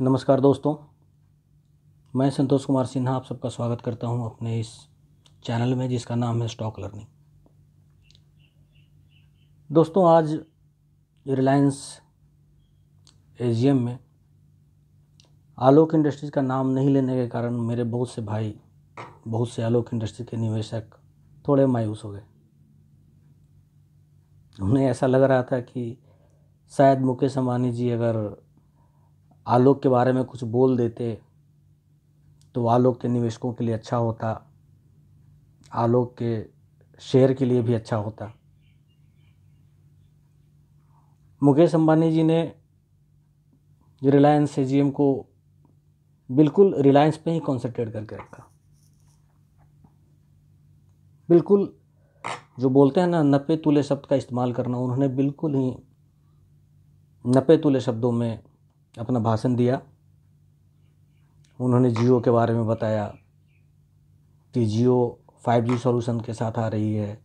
नमस्कार दोस्तों, मैं संतोष कुमार सिन्हा आप सबका स्वागत करता हूं अपने इस चैनल में जिसका नाम है स्टॉक लर्निंग। दोस्तों, आज रिलायंस एजीएम में आलोक इंडस्ट्रीज़ का नाम नहीं लेने के कारण मेरे बहुत से भाई, बहुत से आलोक इंडस्ट्री के निवेशक थोड़े मायूस हो गए। उन्हें ऐसा लग रहा था कि शायद मुकेश अंबानी जी अगर आलोक के बारे में कुछ बोल देते तो आलोक के निवेशकों के लिए अच्छा होता, आलोक के शेयर के लिए भी अच्छा होता। मुकेश अंबानी जी ने रिलायंस एजीएम को बिल्कुल रिलायंस पे ही कॉन्सेंट्रेट करके रखा। बिल्कुल जो बोलते हैं ना, नपे तुले शब्द का इस्तेमाल करना, उन्होंने बिल्कुल ही नपे तुले शब्दों में अपना भाषण दिया। उन्होंने जियो के बारे में बताया कि जियो 5G सॉल्यूशन के साथ आ रही है।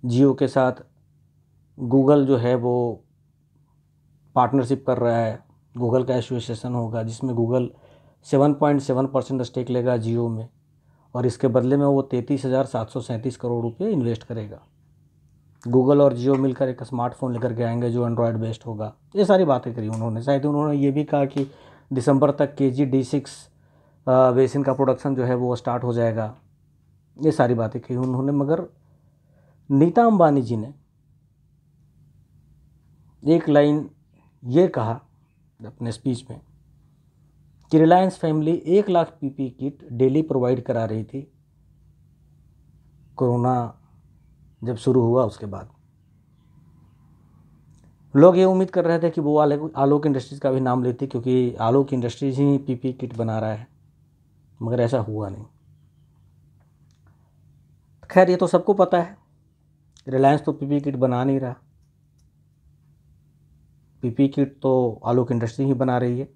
जियो के साथ गूगल जो है वो पार्टनरशिप कर रहा है। गूगल का एसोसिएशन होगा जिसमें गूगल 7.7% स्टेक लेगा जियो में, और इसके बदले में वो 33,737 करोड़ रुपये इन्वेस्ट करेगा। गूगल और जियो मिलकर एक स्मार्टफोन लेकर के आएंगे जो एंड्रॉयड बेस्ड होगा। ये सारी बातें करी उन्होंने। शायद उन्होंने ये भी कहा कि दिसंबर तक KG-D6 बेसिन का प्रोडक्शन जो है वो स्टार्ट हो जाएगा। ये सारी बातें कही उन्होंने, मगर नीता अंबानी जी ने एक लाइन ये कहा अपने स्पीच में कि Reliance family 1 lakh PPE kit daily provide करा रही थी कोरोना जब शुरू हुआ उसके बाद। लोग ये उम्मीद कर रहे थे कि वो आलोक इंडस्ट्रीज़ का भी नाम लेती, क्योंकि आलोक इंडस्ट्रीज़ ही PPE किट बना रहा है, मगर ऐसा हुआ नहीं। खैर, ये तो सबको पता है, रिलायंस तो PPE किट बना नहीं रहा। PPE किट तो आलोक इंडस्ट्री ही बना रही है।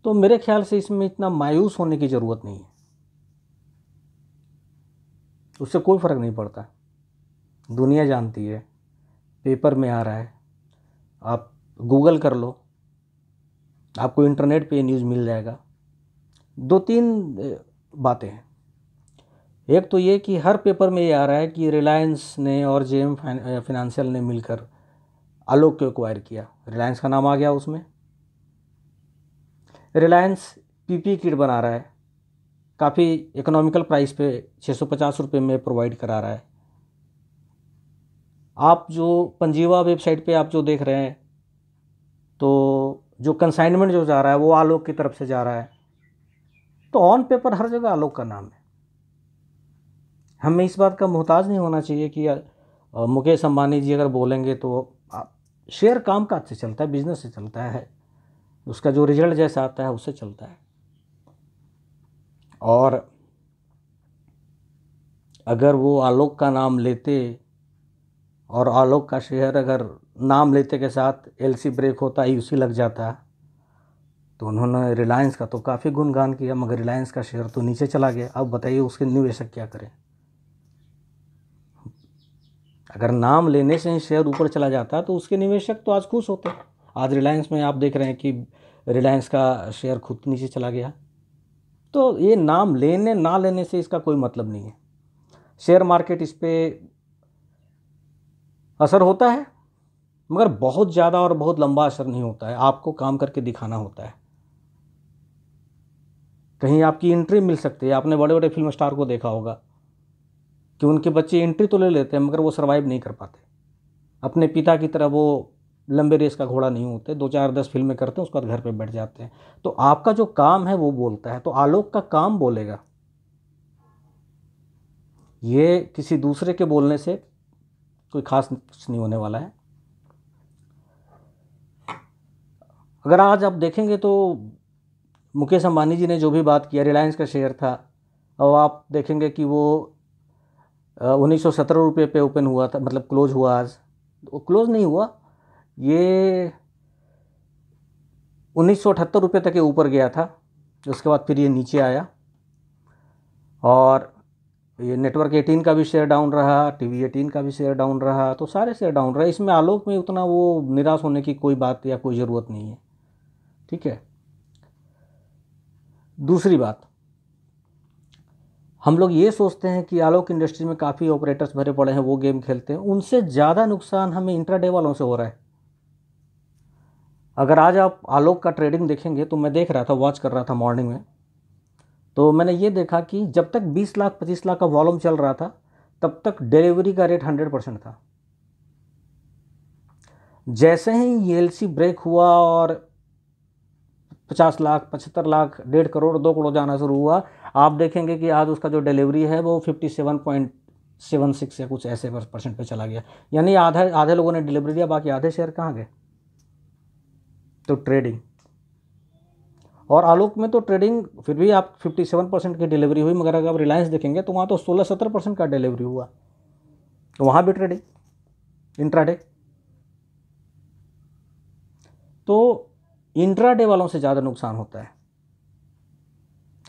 तो मेरे ख्याल से इसमें इतना मायूस होने की ज़रूरत नहीं है, उससे कोई फ़र्क नहीं पड़ता। दुनिया जानती है, पेपर में आ रहा है, आप गूगल कर लो, आपको इंटरनेट पे न्यूज़ मिल जाएगा। 2-3 बातें हैं। एक तो ये कि हर पेपर में ये आ रहा है कि रिलायंस ने और JM फाइनेंशियल ने मिलकर आलोक को एक्वायर किया। रिलायंस का नाम आ गया उसमें। रिलायंस PPE किट बना रहा है, काफ़ी इकोनॉमिकल प्राइस पे 650 रुपये में प्रोवाइड करा रहा है। आप जो पंजीवा वेबसाइट पे आप जो देख रहे हैं, तो जो कंसाइनमेंट जो जा रहा है वो आलोक की तरफ से जा रहा है। तो ऑन पेपर हर जगह आलोक का नाम है। हमें इस बात का मोहताज नहीं होना चाहिए कि मुकेश अंबानी जी अगर बोलेंगे तो शेयर काम काज से चलता है, बिजनेस से चलता है, उसका जो रिजल्ट जैसा आता है उससे चलता है। और अगर वो आलोक का नाम लेते और आलोक का शेयर अगर नाम लेते के साथ LC ब्रेक होता, UC लग जाता, तो उन्होंने रिलायंस का तो काफ़ी गुणगान किया, मगर रिलायंस का शेयर तो नीचे चला गया। अब बताइए उसके निवेशक क्या करें। अगर नाम लेने से ही शेयर ऊपर चला जाता तो उसके निवेशक तो आज खुश होते। आज रिलायंस में आप देख रहे हैं कि रिलायंस का शेयर खुद नीचे चला गया। तो ये नाम लेने ना लेने से इसका कोई मतलब नहीं है। शेयर मार्केट इस पर असर होता है, मगर बहुत ज़्यादा और बहुत लंबा असर नहीं होता है। आपको काम करके दिखाना होता है। कहीं आपकी एंट्री मिल सकती है। आपने बड़े बड़े फिल्म स्टार को देखा होगा कि उनके बच्चे एंट्री तो ले लेते हैं, मगर वो सर्वाइव नहीं कर पाते। अपने पिता की तरह वो लंबे रेस का घोड़ा नहीं होते। 2-4-10 फिल्में करते हैं, उसके बाद घर पे बैठ जाते हैं। तो आपका जो काम है वो बोलता है। तो आलोक का काम बोलेगा, ये किसी दूसरे के बोलने से कोई खास कुछ नहीं होने वाला है। अगर आज आप देखेंगे तो मुकेश अंबानी जी ने जो भी बात किया, रिलायंस का शेयर था, अब आप देखेंगे कि वो 1917 रुपये पे ओपन हुआ था, मतलब क्लोज हुआ। आज वो क्लोज नहीं हुआ, ये 1978 रुपये तक के ऊपर गया था। उसके बाद फिर ये नीचे आया, और ये नेटवर्क 18 का भी शेयर डाउन रहा, टीवी 18 का भी शेयर डाउन रहा, तो सारे शेयर डाउन रहे। इसमें आलोक में उतना वो निराश होने की कोई बात या कोई ज़रूरत नहीं है। ठीक है। दूसरी बात, हम लोग ये सोचते हैं कि आलोक इंडस्ट्री में काफ़ी ऑपरेटर्स भरे पड़े हैं, वो गेम खेलते हैं, उनसे ज़्यादा नुकसान हमें इंट्राडे वालों से हो रहा है। अगर आज आप आलोक का ट्रेडिंग देखेंगे तो मैं देख रहा था, वॉच कर रहा था मॉर्निंग में, तो मैंने ये देखा कि जब तक 20 लाख 25 लाख का वॉल्यूम चल रहा था तब तक डिलीवरी का रेट 100% था। जैसे ही एलसी ब्रेक हुआ और 50 लाख 75 लाख 1.5 करोड़ 2 करोड़ जाना शुरू हुआ, आप देखेंगे कि आज उसका जो डिलीवरी है वो 57.76 या कुछ ऐसे % पे चला गया। यानी आधे लोगों ने डिलीवरी दिया, बाकी आधे शेयर कहाँ गए? तो ट्रेडिंग। और आलोक में तो ट्रेडिंग फिर भी आप 57% की डिलीवरी हुई, मगर अगर आप रिलायंस देखेंगे तो वहाँ तो 16-17% का डिलीवरी हुआ, तो वहाँ भी ट्रेडिंग इंट्राडे। तो इंट्राडे वालों से ज़्यादा नुकसान होता है।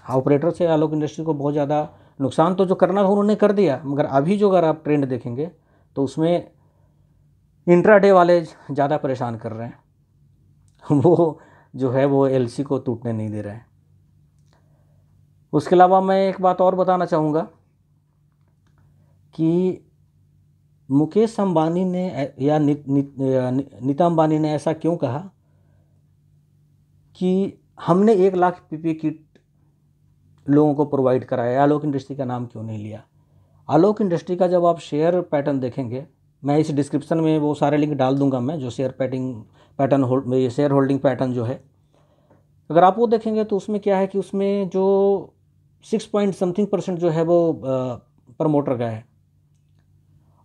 ऑपरेटर से आलोक इंडस्ट्री को बहुत ज़्यादा नुकसान तो जो करना था उन्होंने कर दिया, मगर अभी जो अगर आप ट्रेंड देखेंगे तो उसमें इंट्राडे वाले ज़्यादा परेशान कर रहे हैं। वो जो है वो एलसी को टूटने नहीं दे रहे हैं। उसके अलावा मैं एक बात और बताना चाहूँगा कि मुकेश अंबानी ने या नीता अंबानी ने ऐसा क्यों कहा कि हमने 1 लाख पीपीई किट लोगों को प्रोवाइड कराया, आलोक इंडस्ट्री का नाम क्यों नहीं लिया? आलोक इंडस्ट्री का जब आप शेयर पैटर्न देखेंगे, मैं इस डिस्क्रिप्शन में वो सारे लिंक डाल दूंगा मैं, जो share pattern share holding pattern जो है, अगर आप वो देखेंगे तो उसमें क्या है कि उसमें जो 6 पॉइंट समथिंग % जो है वो प्रमोटर का है,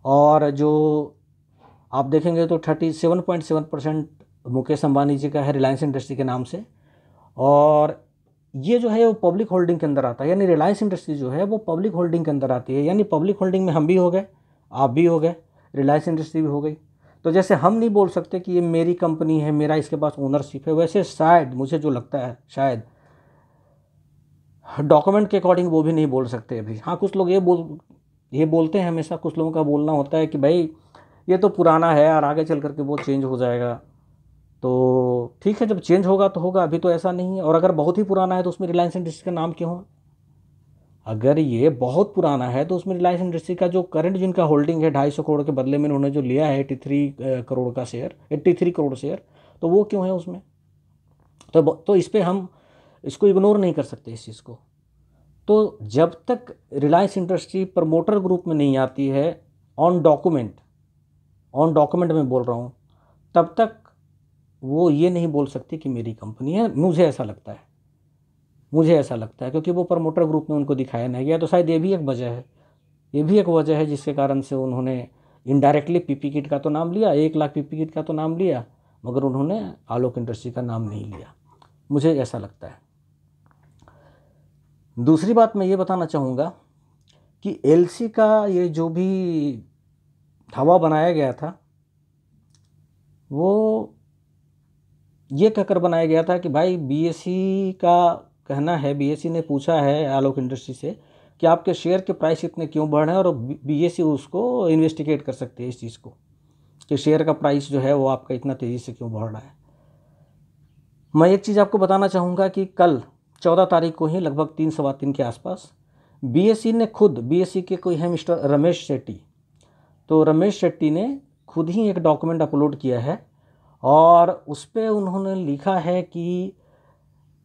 और जो आप देखेंगे तो 37.7% मुकेश अंबानी जी का है रिलायंस इंडस्ट्री के नाम से, और ये जो है वो पब्लिक होल्डिंग के अंदर आता है। यानी रिलायंस इंडस्ट्री जो है वो पब्लिक होल्डिंग के अंदर आती है। यानी पब्लिक होल्डिंग में हम भी हो गए, आप भी हो गए, रिलायंस इंडस्ट्री भी हो गई। तो जैसे हम नहीं बोल सकते कि ये मेरी कंपनी है, मेरा इसके पास ओनरशिप है, वैसे शायद मुझे जो लगता है शायद डॉक्यूमेंट के अकॉर्डिंग वो भी नहीं बोल सकते अभी। हाँ, कुछ लोग ये बोलते हैं, हमेशा कुछ लोगों का बोलना होता है कि भाई ये तो पुराना है और आगे चल करके वो चेंज हो जाएगा। तो ठीक है, जब चेंज होगा तो होगा, अभी तो ऐसा नहीं है। और अगर बहुत ही पुराना है तो उसमें रिलायंस इंडस्ट्री का नाम क्यों है? अगर ये बहुत पुराना है तो उसमें रिलायंस इंडस्ट्री का जो करंट जिनका होल्डिंग है 250 करोड़ के बदले में उन्होंने जो लिया है 83 करोड़ का शेयर, 83 करोड़ शेयर, तो वो क्यों है उसमें? तो इस पर हम इसको इग्नोर नहीं कर सकते इस चीज़ को। तो जब तक रिलायंस इंडस्ट्री प्रमोटर ग्रुप में नहीं आती है ऑन डॉक्यूमेंट में बोल रहा हूँ, तब तक वो ये नहीं बोल सकती कि मेरी कंपनी है। मुझे ऐसा लगता है क्योंकि वो प्रमोटर ग्रुप में उनको दिखाया नहीं गया। तो शायद ये भी एक वजह है जिसके कारण से उन्होंने इनडायरेक्टली पीपी किट का तो नाम लिया, 1 लाख पीपी किट का तो नाम लिया, मगर उन्होंने आलोक इंडस्ट्री का नाम नहीं लिया। मुझे ऐसा लगता है। दूसरी बात मैं ये बताना चाहूँगा कि एलसी का ये जो भी हवा बनाया गया था वो ये कहकर बनाया गया था कि भाई बीएसई का कहना है, बीएसई ने पूछा है आलोक इंडस्ट्री से कि आपके शेयर के प्राइस इतने क्यों बढ़ रहे हैं, और बीएसई उसको इन्वेस्टिगेट कर सकती है इस चीज़ को कि शेयर का प्राइस जो है वो आपका इतना तेज़ी से क्यों बढ़ रहा है। मैं एक चीज़ आपको बताना चाहूँगा कि कल 14 तारीख को ही लगभग 3 सवा 3 के आसपास बीएसई के कोई है मिस्टर रमेश शेट्टी, तो रमेश शेट्टी ने खुद ही एक डॉक्यूमेंट अपलोड किया है और उस पर उन्होंने लिखा है कि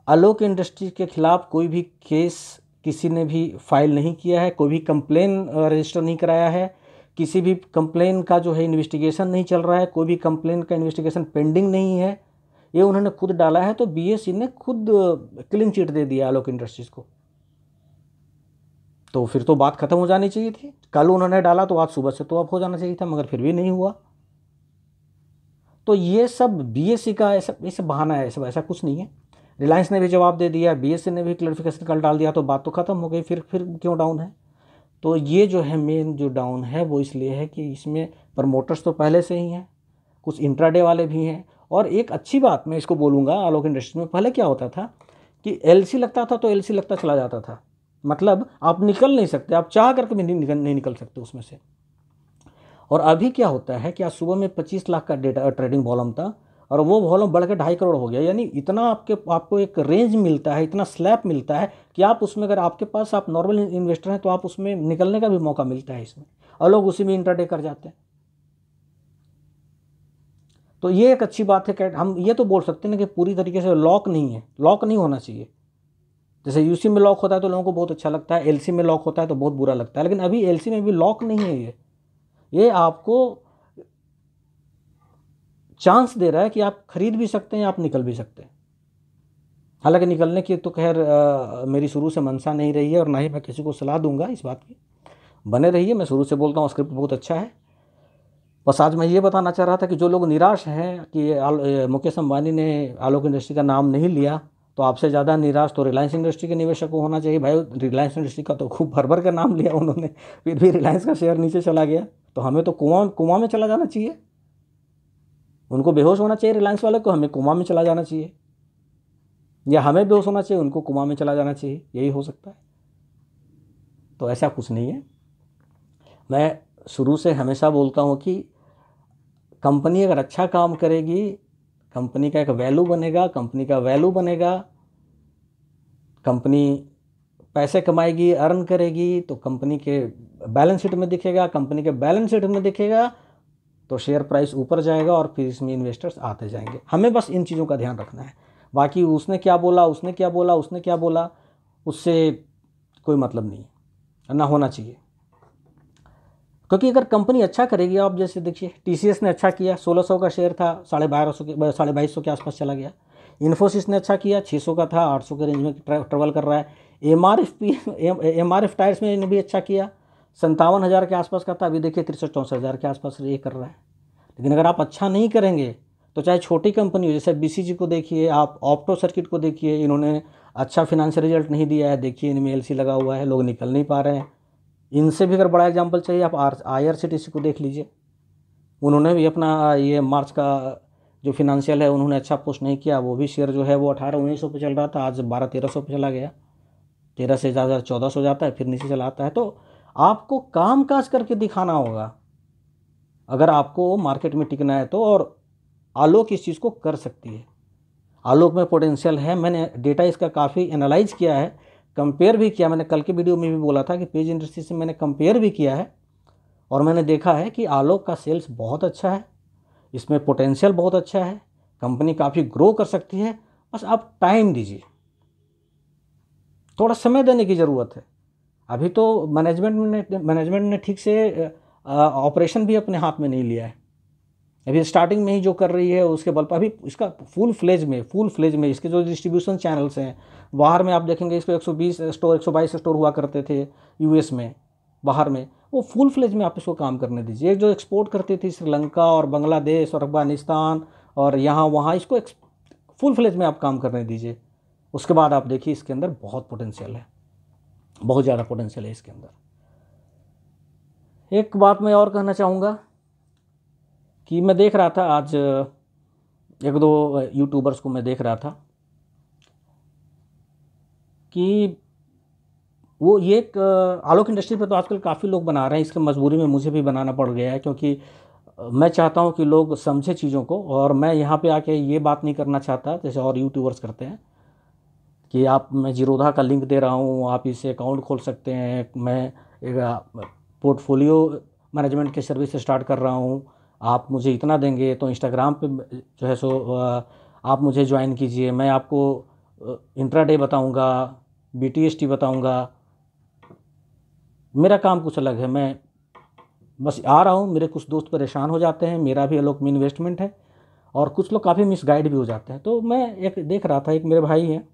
आलोक इंडस्ट्री के खिलाफ कोई भी केस किसी ने भी फाइल नहीं किया है, कोई भी कंप्लेन रजिस्टर नहीं कराया है, किसी भी कंप्लेन का जो है इन्वेस्टिगेशन नहीं चल रहा है, कोई भी कंप्लेन का इन्वेस्टिगेशन पेंडिंग नहीं है, ये उन्होंने खुद डाला है। तो बीएसई ने खुद क्लीन चिट दे दिया आलोक इंडस्ट्रीज को। तो फिर तो बात खत्म हो जानी चाहिए थी। कल उन्होंने डाला तो आज सुबह से तो अब हो जाना चाहिए था, मगर फिर भी नहीं हुआ। तो ये सब बीएसई का ऐसा बहाना है, सब ऐसा कुछ नहीं है। रिलायंस ने भी जवाब दे दिया, बीएसई ने भी क्लैरिफिकेशन कल डाल दिया, तो बात तो खत्म हो गई। फिर क्यों डाउन है? तो ये जो है मेन जो डाउन है वो इसलिए है कि इसमें प्रमोटर्स तो पहले से ही हैं, कुछ इंट्राडे वाले भी हैं। और एक अच्छी बात मैं इसको बोलूँगा, आलोक इंडस्ट्री में पहले क्या होता था कि एलसी लगता था तो एलसी लगता चला जाता था, मतलब आप निकल नहीं सकते, आप चाह करके भी नहीं निकल सकते उसमें से। और अभी क्या होता है कि आज सुबह में 25 लाख का डेटा ट्रेडिंग वॉल्यूम था और वो वॉल्यूम बढ़ के 2.5 करोड़ हो गया। यानी इतना आपको एक रेंज मिलता है, इतना स्लैब मिलता है कि आप उसमें, अगर आपके पास आप नॉर्मल इन्वेस्टर हैं तो आप उसमें निकलने का भी मौका मिलता है इसमें, और लोग उसी में इंट्राडे कर जाते हैं। तो ये एक अच्छी बात है कि हम ये तो बोल सकते हैं ना कि पूरी तरीके से लॉक नहीं है, लॉक नहीं होना चाहिए। जैसे यूसी में लॉक होता है तो लोगों को बहुत अच्छा लगता है, एलसी में लॉक होता है तो बहुत बुरा लगता है, लेकिन अभी एलसी में भी लॉक नहीं है। ये आपको चांस दे रहा है कि आप खरीद भी सकते हैं, आप निकल भी सकते हैं। हालांकि निकलने की तो खैर मेरी शुरू से मंशा नहीं रही है और ना ही मैं किसी को सलाह दूंगा इस बात की। बने रहिए, मैं शुरू से बोलता हूँ स्क्रिप्ट बहुत अच्छा है। बस आज मैं ये बताना चाह रहा था कि जो लोग निराश हैं कि मुकेश अंबानी ने आलोक इंडस्ट्री का नाम नहीं लिया, तो आपसे ज़्यादा निराश तो रिलायंस इंडस्ट्री के निवेशक को होना चाहिए। भाई रिलायंस इंडस्ट्री का तो खूब भर भर का नाम लिया उन्होंने, फिर भी रिलायंस का शेयर नीचे चला गया। तो हमें तो कुआं में चला जाना चाहिए, उनको बेहोश होना चाहिए रिलायंस वाले को, हमें कुआं में चला जाना चाहिए, या हमें बेहोश होना चाहिए, उनको कुआं में चला जाना चाहिए, यही हो सकता है। तो ऐसा कुछ नहीं है। मैं शुरू से हमेशा बोलता हूँ कि कंपनी अगर अच्छा काम करेगी, कंपनी का एक वैल्यू बनेगा, कंपनी का वैल्यू बनेगा, कंपनी पैसे कमाएगी, अर्न करेगी, तो कंपनी के बैलेंस शीट में दिखेगा, कंपनी के बैलेंस शीट में दिखेगा तो शेयर प्राइस ऊपर जाएगा और फिर इसमें इन्वेस्टर्स आते जाएंगे। हमें बस इन चीज़ों का ध्यान रखना है। बाकी उसने क्या बोला, उसने क्या बोला, उसने क्या बोला, उससे कोई मतलब नहीं है, ना होना चाहिए। क्योंकि अगर कंपनी अच्छा करेगी, आप जैसे देखिए टीसीएस ने अच्छा किया, 1600 का शेयर था, 2250 के आसपास चला गया। इन्फोसिस ने अच्छा किया, 600 का था, 800 के रेंज में ट्रेवल कर रहा है। एमआरएफ टायर्स ने भी अच्छा किया, 57,000 के आसपास का था, अभी देखिए 63-64 के आसपास ये कर रहा है। लेकिन अगर आप अच्छा नहीं करेंगे तो चाहे छोटी कंपनी हो, जैसे बीसीजी को देखिए, आप ऑप्टो सर्किट को देखिए, इन्होंने अच्छा फिनेंशियल रिजल्ट नहीं दिया है, देखिए इनमें एलसी लगा हुआ है, लोग निकल नहीं पा रहे हैं। इनसे भी अगर बड़ा एग्जांपल चाहिए, आप आईआरसीटीसी को देख लीजिए, उन्होंने भी अपना ये मार्च का जो फिनेंशियल है उन्होंने अच्छा पोस्ट नहीं किया, वो भी शेयर जो है वो 1800-1900 पे चल रहा था, आज 1200-1300 पे चला गया, 13 से ज़्यादा 1400 जाता है, फिर नीचे चला आता है। तो आपको काम काज करके दिखाना होगा अगर आपको मार्केट में टिकना है तो। और आलोक इस चीज़ को कर सकती है, आलोक में पोटेंशियल है। मैंने डेटा इसका काफ़ी एनालाइज किया है, कंपेयर भी किया। मैंने कल के वीडियो में भी बोला था कि पेज इंडस्ट्री से मैंने कंपेयर भी किया है और मैंने देखा है कि आलोक का सेल्स बहुत अच्छा है, इसमें पोटेंशियल बहुत अच्छा है, कंपनी काफ़ी ग्रो कर सकती है। बस आप टाइम दीजिए, थोड़ा समय देने की ज़रूरत है। अभी तो मैनेजमेंट ने ठीक से ऑपरेशन भी अपने हाथ में नहीं लिया है। अभी स्टार्टिंग में ही जो कर रही है उसके बल पर अभी इसका फुल फ्लेज में इसके जो डिस्ट्रीब्यूशन चैनल्स हैं बाहर में, आप देखेंगे इसको 120 स्टोर 122 स्टोर हुआ करते थे यूएस में, बाहर में, वो फुल फ्लेज में आप इसको काम करने दीजिए। जो एक्सपोर्ट करती थी श्रीलंका और बांग्लादेश और अफगानिस्तान और यहाँ वहाँ, इसको फुल फ्लेज में आप काम करने दीजिए। उसके बाद आप देखिए इसके अंदर बहुत पोटेंशियल है, बहुत ज़्यादा पोटेंशियल है इसके अंदर। एक बात मैं और कहना चाहूँगा कि मैं देख रहा था आज एक दो यूट्यूबर्स को मैं देख रहा था कि वो ये एक आलोक इंडस्ट्री पे तो आजकल काफ़ी लोग बना रहे हैं, इसके मजबूरी में मुझे भी बनाना पड़ गया है, क्योंकि मैं चाहता हूँ कि लोग समझे चीज़ों को। और मैं यहाँ पे आके ये बात नहीं करना चाहता जैसे और यूट्यूबर्स करते हैं कि मैं जीरोधा का लिंक दे रहा हूँ, आप इससे अकाउंट खोल सकते हैं, मैं एक पोर्टफोलियो मैनेजमेंट की सर्विस स्टार्ट कर रहा हूँ, आप मुझे इतना देंगे तो इंस्टाग्राम पे जो है सो आप मुझे ज्वाइन कीजिए, मैं आपको इंट्राडे बताऊँगा, बीटीएसटी बताऊँगा। मेरा काम कुछ अलग है, मैं बस आ रहा हूँ, मेरे कुछ दोस्त परेशान हो जाते हैं, मेरा भी अलग में इन्वेस्टमेंट है, और कुछ लोग काफ़ी मिसगाइड भी हो जाते हैं। तो मैं एक देख रहा था, एक मेरे भाई हैं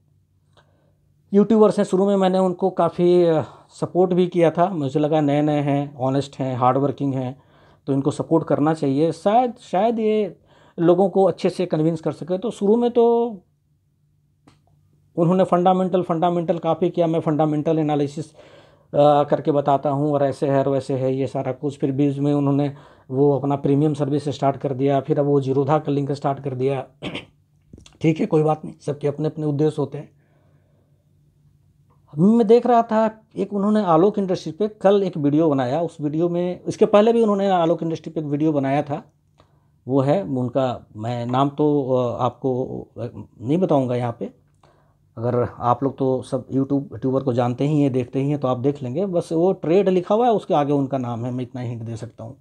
यूट्यूबर्स हैं, शुरू में मैंने उनको काफ़ी सपोर्ट भी किया था, मुझे लगा नए नए हैं, ऑनेस्ट हैं, हार्ड वर्किंग हैं, तो इनको सपोर्ट करना चाहिए, शायद ये लोगों को अच्छे से कन्विंस कर सके। तो शुरू में तो उन्होंने फंडामेंटल काफ़ी किया, मैं फंडामेंटल एनालिसिस करके बताता हूँ और ऐसे है और वैसे है ये सारा कुछ। फिर बीच में उन्होंने वो अपना प्रीमियम सर्विस स्टार्ट कर दिया, फिर अब वो जीरोधा का लिंक स्टार्ट कर दिया। ठीक है, कोई बात नहीं, सबके अपने अपने उद्देश्य होते हैं। मैं देख रहा था एक उन्होंने आलोक इंडस्ट्री पे कल एक वीडियो बनाया, उस वीडियो में इसके पहले भी उन्होंने आलोक इंडस्ट्री पे एक वीडियो बनाया था, वो है उनका, मैं नाम तो आपको नहीं बताऊंगा यहाँ पे, अगर आप लोग तो सब यूट्यूबर को जानते ही हैं, देखते ही हैं, तो आप देख लेंगे, बस वो ट्रेड लिखा हुआ है उसके आगे उनका नाम है, मैं इतना हिंट दे सकता हूँ।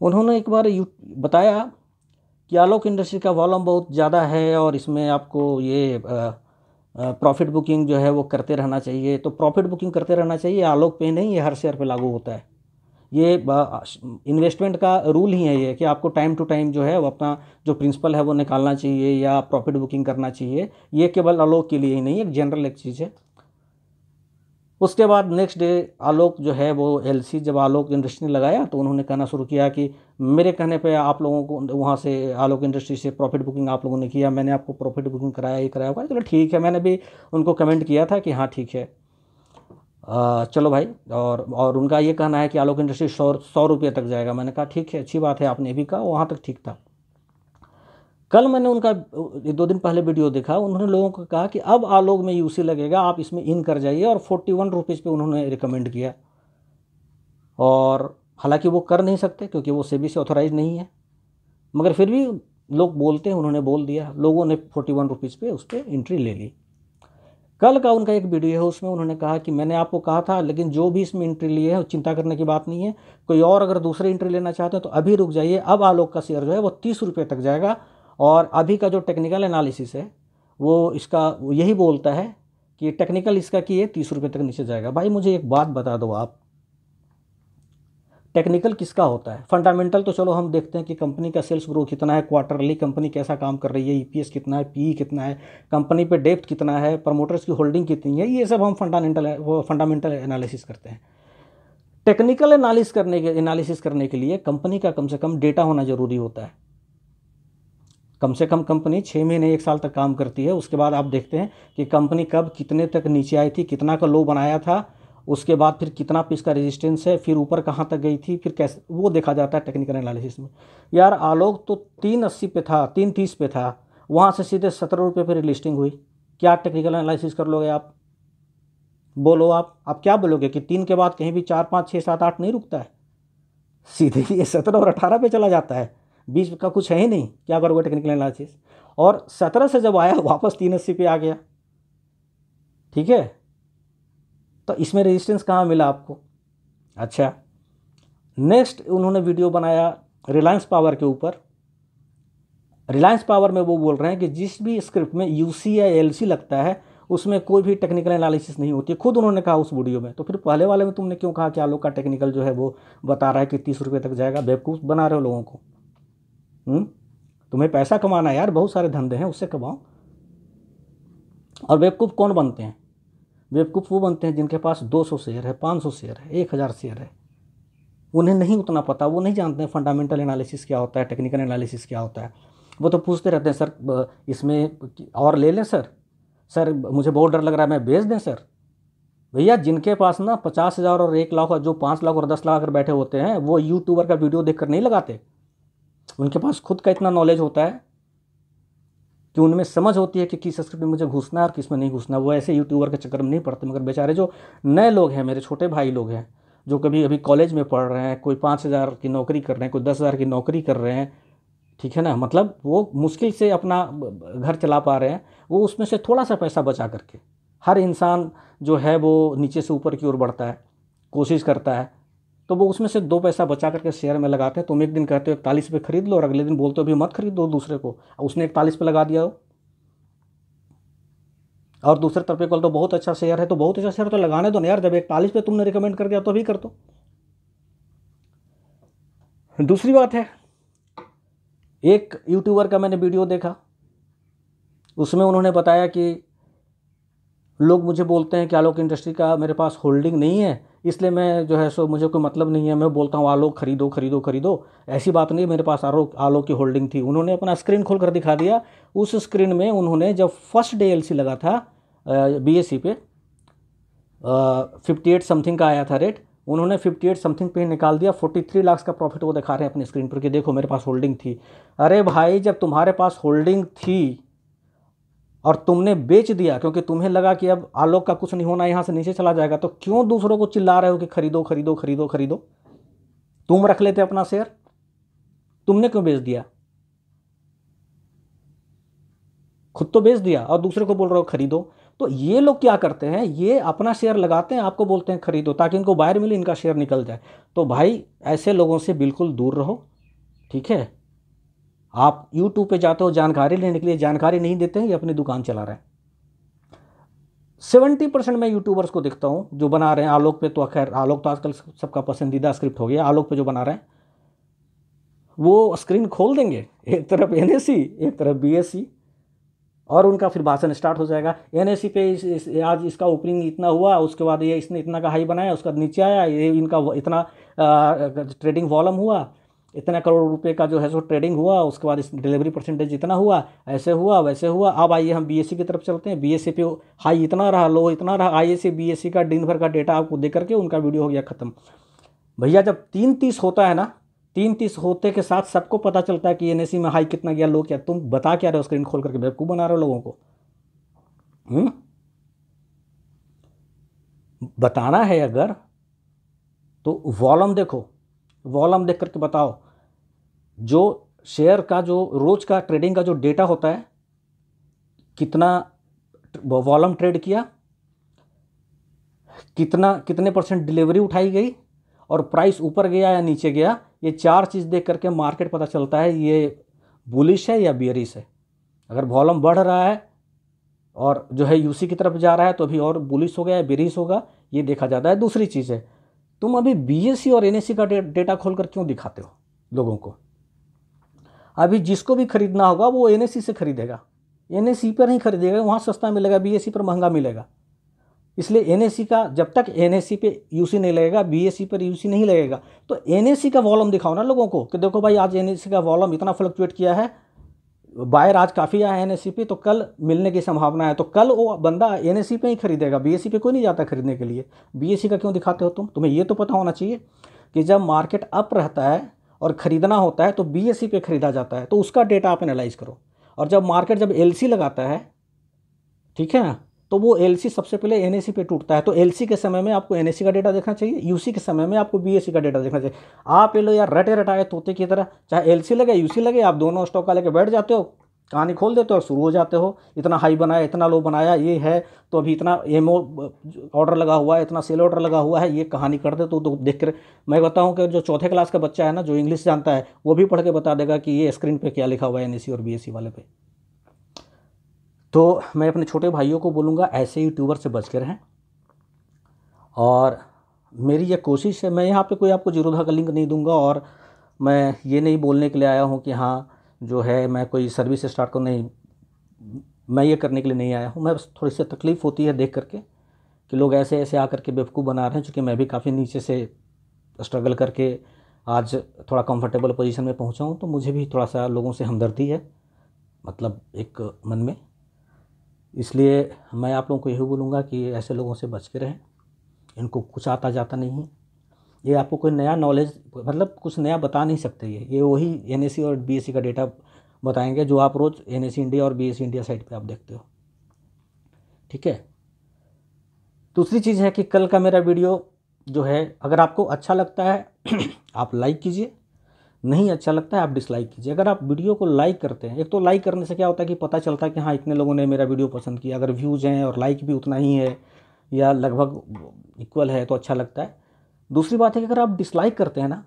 उन्होंने एक बार बताया कि आलोक इंडस्ट्री का वॉल्यूम बहुत ज़्यादा है और इसमें आपको ये प्रॉफिट बुकिंग जो है वो करते रहना चाहिए। तो प्रॉफिट बुकिंग करते रहना चाहिए, आलोक पे नहीं, ये हर शेयर पे लागू होता है। ये इन्वेस्टमेंट का रूल ही है ये, कि आपको टाइम टू टाइम जो है वो अपना जो प्रिंसिपल है वो निकालना चाहिए या प्रॉफिट बुकिंग करना चाहिए। ये केवल आलोक के लिए ही नहीं है, एक जनरल एक चीज़ है। उसके बाद नेक्स्ट डे आलोक जो है वो एलसी जब आलोक इंडस्ट्री ने लगाया तो उन्होंने कहना शुरू किया कि मेरे कहने पे आप लोगों को वहाँ से आलोक इंडस्ट्री से प्रॉफिट बुकिंग आप लोगों ने किया, मैंने आपको प्रॉफिट बुकिंग कराया, ये कराया हुआ है, चलो ठीक है। मैंने भी उनको कमेंट किया था कि हाँ ठीक है, चलो भाई। और उनका ये कहना है कि आलोक इंडस्ट्री 100 रुपये तक जाएगा। मैंने कहा ठीक है, अच्छी बात है, आपने भी कहा, वहाँ तक ठीक था। कल मैंने उनका 2 दिन पहले वीडियो देखा, उन्होंने लोगों को कहा कि अब आलोक में यूसी लगेगा, आप इसमें इन कर जाइए, और 41 रुपीज़ पे उन्होंने रिकमेंड किया। और हालांकि वो कर नहीं सकते क्योंकि वो सेबी से ऑथोराइज नहीं है, मगर फिर भी लोग बोलते हैं, उन्होंने बोल दिया, लोगों ने 41 रुपीज़ पे उस पर एंट्री ले ली। कल का उनका एक वीडियो है, उसमें उन्होंने कहा कि मैंने आपको कहा था, लेकिन जो भी इसमें एंट्री लिए है चिंता करने की बात नहीं है, कोई और अगर दूसरी एंट्री लेना चाहते हैं तो अभी रुक जाइए, अब आलोक का शेयर जो है वो 30 रुपये तक जाएगा। और अभी का जो टेक्निकल एनालिसिस है वो इसका यही बोलता है कि टेक्निकल इसका कि ये 30 रुपये तक नीचे जाएगा। भाई मुझे एक बात बता दो आप, टेक्निकल किसका होता है? फंडामेंटल तो चलो हम देखते हैं कि कंपनी का सेल्स ग्रोथ कितना है, क्वार्टरली कंपनी कैसा काम कर रही है, ईपीएस कितना है, पीई कितना है, कंपनी पे डेप्थ कितना है, प्रमोटर्स की होल्डिंग कितनी है, ये सब हम फंडामेंटल एनालिसिस करते हैं। टेक्निकल एनालिसिस करने के लिए कंपनी का कम से कम डेटा होना जरूरी होता है। कम से कम कंपनी 6 महीने 1 साल तक काम करती है, उसके बाद आप देखते हैं कि कंपनी कब कितने तक नीचे आई थी, कितना का लो बनाया था, उसके बाद फिर कितना पे इसका रेजिस्टेंस है, फिर ऊपर कहाँ तक गई थी, फिर कैसे, वो देखा जाता है टेक्निकल एनालिसिस में। यार आलोक तो 380 पे था, 330 पे था, वहाँ से सीधे 17 रुपये पर लिस्टिंग हुई। क्या टेक्निकल एनालिसिस कर लोगे आप? बोलो आप क्या बोलोगे कि 3 के बाद कहीं भी 4 5 6 7 8 नहीं रुकता है, सीधे ये 17 और 18 पे चला जाता है, बीच का कुछ है ही नहीं। क्या करोगे टेक्निकल एनालिसिस? और 17 से जब आया वापस 380 पे आ गया, ठीक है, तो इसमें रेजिस्टेंस कहाँ मिला आपको? अच्छा, नेक्स्ट उन्होंने वीडियो बनाया रिलायंस पावर के ऊपर। रिलायंस पावर में वो बोल रहे हैं कि जिस भी स्क्रिप्ट में यूसी या एलसी लगता है उसमें कोई भी टेक्निकल एनालिसिस नहीं होती है, खुद उन्होंने कहा उस वीडियो में। तो फिर पहले वाले में तुमने क्यों कहा कि आलोक का टेक्निकल जो है वो बता रहा है कि 30 रुपये तक जाएगा? बेवकूफ़ बना रहे हो लोगों को। तुम्हें पैसा कमाना है यार, बहुत सारे धंधे हैं, उससे कमाओ। और बेवकूफ़ कौन बनते हैं? बेवकूफ़ वो बनते हैं जिनके पास 200 शेयर है, 500 शेयर है, 1000 शेयर है। उन्हें नहीं उतना पता, वो नहीं जानते हैं फंडामेंटल एनालिसिस क्या होता है, टेक्निकल एनालिसिस क्या होता है। वो तो पूछते रहते हैं सर इसमें और ले लें सर मुझे बहुत डर लग रहा है, मैं बेच दें सर। भैया जिनके पास ना 50,000 और 1 लाख और जो 5 लाख और 10 लाख अगर बैठे होते हैं, वो यूट्यूबर का वीडियो देखकर नहीं लगाते। उनके पास खुद का इतना नॉलेज होता है कि उनमें समझ होती है कि किस स्क्रिप्ट में मुझे घुसना है और किस में नहीं घुसना। वो ऐसे यूट्यूबर के चक्कर में नहीं पड़ते। मगर बेचारे जो नए लोग हैं, मेरे छोटे भाई लोग हैं, जो कभी अभी कॉलेज में पढ़ रहे हैं, कोई 5,000 की नौकरी कर रहे हैं, कोई 10,000 की नौकरी कर रहे हैं, ठीक है ना, मतलब वो मुश्किल से अपना घर चला पा रहे हैं, वो उसमें से थोड़ा सा पैसा बचा करके, हर इंसान जो है वो नीचे से ऊपर की ओर बढ़ता है, कोशिश करता है, तो वो उसमें से 2 पैसा बचा करके शेयर में लगाते हैं। तुम एक दिन कहते हो 41 पे खरीद लो और अगले दिन बोलते हो अभी मत खरीद दो दूसरे को, उसने 41 पे लगा दिया हो। और दूसरे तरफ पे कल तो बहुत अच्छा शेयर है, तो बहुत अच्छा शेयर तो लगाने दो ना यार, जब 41 पे तुमने रिकमेंड कर दिया तो अभी कर दो। दूसरी बात है, एक यूट्यूबर का मैंने वीडियो देखा, उसमें उन्होंने बताया कि लोग मुझे बोलते हैं कि आलोक इंडस्ट्री का मेरे पास होल्डिंग नहीं है, इसलिए मैं जो है सो मुझे कोई मतलब नहीं है, मैं बोलता हूँ आलोक खरीदो खरीदो खरीदो। ऐसी बात नहीं, मेरे पास आलोक की होल्डिंग थी। उन्होंने अपना स्क्रीन खोल कर दिखा दिया। उस स्क्रीन में उन्होंने जब फर्स्ट डे एलसी लगा था बीएसई पे 58 समथिंग का आया था रेट, उन्होंने 58 समथिंग पे निकाल दिया। 43 लाख का प्रॉफिट वो दिखा रहे हैं अपने स्क्रीन पर कि देखो मेरे पास होल्डिंग थी। अरे भाई, जब तुम्हारे पास होल्डिंग थी और तुमने बेच दिया क्योंकि तुम्हें लगा कि अब आलोक का कुछ नहीं होना, यहाँ से नीचे चला जाएगा, तो क्यों दूसरों को चिल्ला रहे हो कि खरीदो खरीदो खरीदो खरीदो? तुम रख लेते अपना शेयर, तुमने क्यों बेच दिया? खुद तो बेच दिया और दूसरे को बोल रहे हो खरीदो। तो ये लोग क्या करते हैं, ये अपना शेयर लगाते हैं, आपको बोलते हैं खरीदो ताकि इनको बायर मिले, इनका शेयर निकल जाए। तो भाई ऐसे लोगों से बिल्कुल दूर रहो, ठीक है। आप यूट्यूब पे जाते हो जानकारी लेने के लिए, जानकारी नहीं देते हैं, ये अपनी दुकान चला रहे हैं। 70% मैं यूट्यूबर्स को देखता हूँ जो बना रहे हैं आलोक पे, तो खैर आलोक तो आजकल सबका पसंदीदा स्क्रिप्ट हो गया। आलोक पे जो बना रहे हैं वो स्क्रीन खोल देंगे, एक तरफ एनएसी एक तरफ बीएससी, और उनका फिर भाषण स्टार्ट हो जाएगा। एनएसी पे आज इसका ओपनिंग इतना हुआ, उसके बाद ये इसने इतना का हाई बनाया, उसका नीचे आया, ये इनका इतना ट्रेडिंग वॉल्यूम हुआ, इतना करोड़ रुपए का जो है सो ट्रेडिंग हुआ, उसके बाद इस डिलीवरी परसेंटेज इतना हुआ, ऐसे हुआ वैसे हुआ। अब आइए हम बीएससी की तरफ चलते हैं। बीएससी पे हाई इतना रहा, लो इतना रहा, आईएससी बीएससी का दिन भर का डेटा आपको दे करके उनका वीडियो हो गया खत्म। भैया जब 3:30 होता है ना, 3:30 होते के साथ सबको पता चलता है कि एनएससी में हाई कितना गया, लो क्या। तुम बता क्या रहे हो, स्क्रीन खोल करके बेवकूफ़ बना रहे हो लोगों को। बताना है अगर तो वॉल्यूम देखो, वॉल्यूम देख करके बताओ। जो शेयर का जो रोज का ट्रेडिंग का जो डेटा होता है, कितना वॉल्यूम ट्रेड किया, कितने परसेंट डिलीवरी उठाई गई, और प्राइस ऊपर गया या नीचे गया, ये 4 चीज़ देख करके मार्केट पता चलता है ये बुलिश है या बियरिश है। अगर वॉल्यूम बढ़ रहा है और जो है यूसी की तरफ जा रहा है तो अभी और बुलिश हो गया या बियरिश होगा, ये देखा जाता है। दूसरी चीज़ है, तुम अभी बीएससी और एनएससी का डेटा खोलकर क्यों दिखाते हो लोगों को? अभी जिसको भी खरीदना होगा वो एनएससी से खरीदेगा, एनएससी पर नहीं खरीदेगा, वहाँ सस्ता मिलेगा, बीएससी पर महंगा मिलेगा। इसलिए एनएससी का जब तक एनएससी पे यूसी नहीं लगेगा, बीएससी पर यूसी नहीं लगेगा। तो एनएससी का वॉल्यूम दिखाओ ना लोगों को कि देखो भाई आज एनएससी का वॉल्यूम इतना फ्लक्चुएट किया है, बायर आज काफ़ी आया है एनएससी पे, तो कल मिलने की संभावना है, तो कल वो बंदा एनएससी पे ही खरीदेगा, बीएससी पे कोई नहीं जाता खरीदने के लिए। बीएससी का क्यों दिखाते हो तुम? तुम्हें ये तो पता होना चाहिए कि जब मार्केट अप रहता है और ख़रीदना होता है तो बीएससी पे ख़रीदा जाता है, तो उसका डेटा आप एनालाइज करो। और जब मार्केट जब एलसी लगाता है, ठीक है ना, तो वो एलसी सबसे पहले एनएससी पे टूटता है। तो एलसी के समय में आपको एनएससी का डेटा देखना चाहिए, यूसी के समय में आपको बीएससी का डेटा देखना चाहिए। आप ये लो यार रटे रटाए तोते की तरह, चाहे एलसी लगे यूसी लगे, आप दोनों स्टॉक का लेके बैठ जाते हो, कहानी खोल देते हो और शुरू हो जाते हो। इतना हाई बनाया, इतना लो बनाया, ये है तो अभी इतना एमओ ऑर्डर लगा हुआ है, इतना सेल ऑर्डर लगा हुआ है, ये कहानी कर दे तो देख कर मैं बताऊँ कि जो चौथे क्लास का बच्चा है ना, जो इंग्लिश जानता है, वो भी पढ़ के बता देगा कि ये स्क्रीन पर क्या लिखा हुआ है एनएससी और बीएससी वाले पे। तो मैं अपने छोटे भाइयों को बोलूँगा ऐसे यूट्यूबर से बच कर रहें। और मेरी ये कोशिश है, मैं यहाँ पे कोई आपको जीरोधा का लिंक नहीं दूंगा, और मैं ये नहीं बोलने के लिए आया हूँ कि हाँ जो है मैं कोई सर्विस स्टार्ट कर, नहीं, मैं ये करने के लिए नहीं आया हूँ। मैं बस थोड़ी सी तकलीफ़ होती है देख करके कि लोग ऐसे ऐसे आकर के बेवकूफ़ बना रहे हैं, चूँकि मैं भी काफ़ी नीचे से स्ट्रगल करके आज थोड़ा कंफर्टेबल पोजीशन में पहुँचा हूँ, तो मुझे भी थोड़ा सा लोगों से हमदर्दी है, मतलब एक मन में। इसलिए मैं आप लोगों को यही बोलूँगा कि ऐसे लोगों से बच के रहें, इनको कुछ आता जाता नहीं है, ये आपको कोई नया नॉलेज मतलब कुछ नया बता नहीं सकते। ये वही एनएससी और बीएससी का डेटा बताएंगे जो आप रोज़ एनएससी इंडिया और बीएससी इंडिया साइट पे आप देखते हो, ठीक है। दूसरी चीज़ है कि कल का मेरा वीडियो जो है, अगर आपको अच्छा लगता है आप लाइक कीजिए, नहीं अच्छा लगता है आप डिसलाइक कीजिए। अगर आप वीडियो को लाइक करते हैं, एक तो लाइक करने से क्या होता है कि पता चलता है कि हाँ इतने लोगों ने मेरा वीडियो पसंद किया, अगर व्यूज़ हैं और लाइक भी उतना ही है या लगभग इक्वल है तो अच्छा लगता है। दूसरी बात है कि अगर आप डिसलाइक करते हैं ना,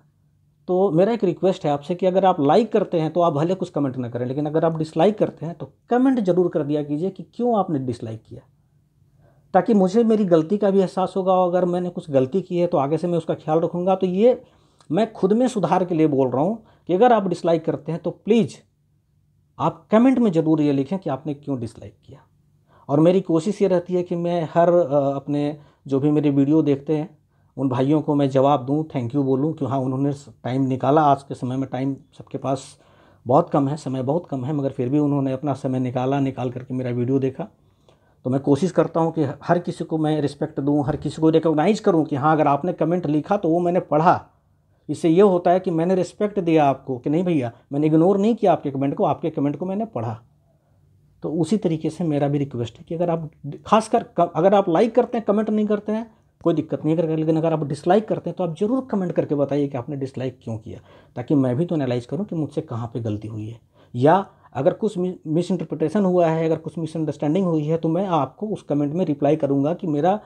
तो मेरा एक रिक्वेस्ट है आपसे कि अगर आप लाइक करते हैं तो आप भले कुछ कमेंट ना करें, लेकिन अगर आप डिसलाइक करते हैं तो कमेंट जरूर कर दिया कीजिए कि क्यों आपने डिसलाइक किया, ताकि मुझे मेरी गलती का भी एहसास होगा। और अगर मैंने कुछ गलती की है तो आगे से मैं उसका ख्याल रखूँगा। तो ये मैं खुद में सुधार के लिए बोल रहा हूँ कि अगर आप डिसलाइक करते हैं तो प्लीज़ आप कमेंट में ज़रूर ये लिखें कि आपने क्यों डिसलाइक किया। और मेरी कोशिश ये रहती है कि मैं हर अपने जो भी मेरे वीडियो देखते हैं उन भाइयों को मैं जवाब दूं, थैंक यू बोलूं कि हाँ उन्होंने टाइम निकाला। आज के समय में टाइम सबके पास बहुत कम है, समय बहुत कम है, मगर फिर भी उन्होंने अपना समय निकाल करके मेरा वीडियो देखा। तो मैं कोशिश करता हूं कि हर किसी को मैं रिस्पेक्ट दूं, हर किसी को रिकॉग्नाइज करूं कि हाँ अगर आपने कमेंट लिखा तो वो मैंने पढ़ा। इससे ये होता है कि मैंने रिस्पेक्ट दिया आपको कि नहीं भैया, मैंने इग्नोर नहीं किया आपके कमेंट को, आपके कमेंट को मैंने पढ़ा। तो उसी तरीके से मेरा भी रिक्वेस्ट है कि अगर आप खासकर अगर आप लाइक करते हैं, कमेंट नहीं करते हैं, कोई दिक्कत नहीं है, लेकिन अगर आप डिसलाइक करते हैं तो आप ज़रूर कमेंट करके बताइए कि आपने डिसलाइक क्यों किया, ताकि मैं भी तो एनालाइज करूँ कि मुझसे कहाँ पे गलती हुई है, या अगर कुछ मिस इंटरप्रिटेशन हुआ है, अगर कुछ मिसअंडरस्टैंडिंग हुई है, तो मैं आपको उस कमेंट में रिप्लाई करूँगा कि मेरा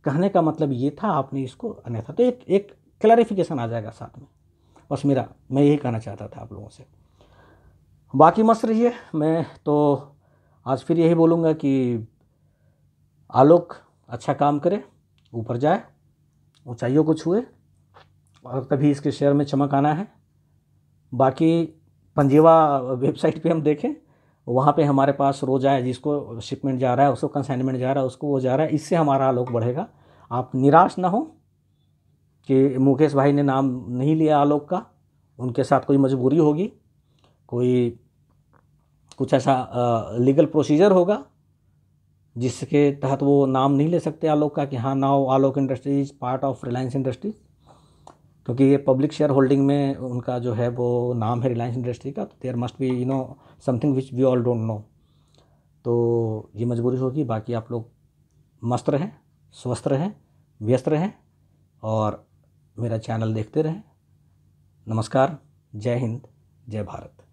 कहने का मतलब ये था, आपने इसको अन्यथा, तो एक क्लैरिफिकेशन आ जाएगा साथ में। बस मैं यही कहना चाहता था आप लोगों से। बाकी मस्त रहिए। मैं तो आज फिर यही बोलूँगा कि आलोक अच्छा काम करे, ऊपर जाए, ऊंचाइयों को छुए, और तभी इसके शेयर में चमक आना है। बाकी पंजीवा वेबसाइट पे हम देखें, वहाँ पे हमारे पास रोज़ आए, जिसको शिपमेंट जा रहा है, उसको कंसाइनमेंट जा रहा है, उसको वो जा रहा है, इससे हमारा आलोक बढ़ेगा। आप निराश ना हो कि मुकेश भाई ने नाम नहीं लिया आलोक का, उनके साथ कोई मजबूरी होगी, कोई कुछ ऐसा लीगल प्रोसीजर होगा जिसके तहत वो नाम नहीं ले सकते आलोक का कि हाँ now Alok industries part of Reliance industries, क्योंकि ये पब्लिक शेयर होल्डिंग में उनका जो है वो नाम है रिलायंस इंडस्ट्री का। तो there must be something which we all don't know, तो ये मजबूरी होगी। बाकी आप लोग मस्त रहें, स्वस्थ रहें, व्यस्त रहें, और मेरा चैनल देखते रहें। नमस्कार, जय हिंद, जय भारत।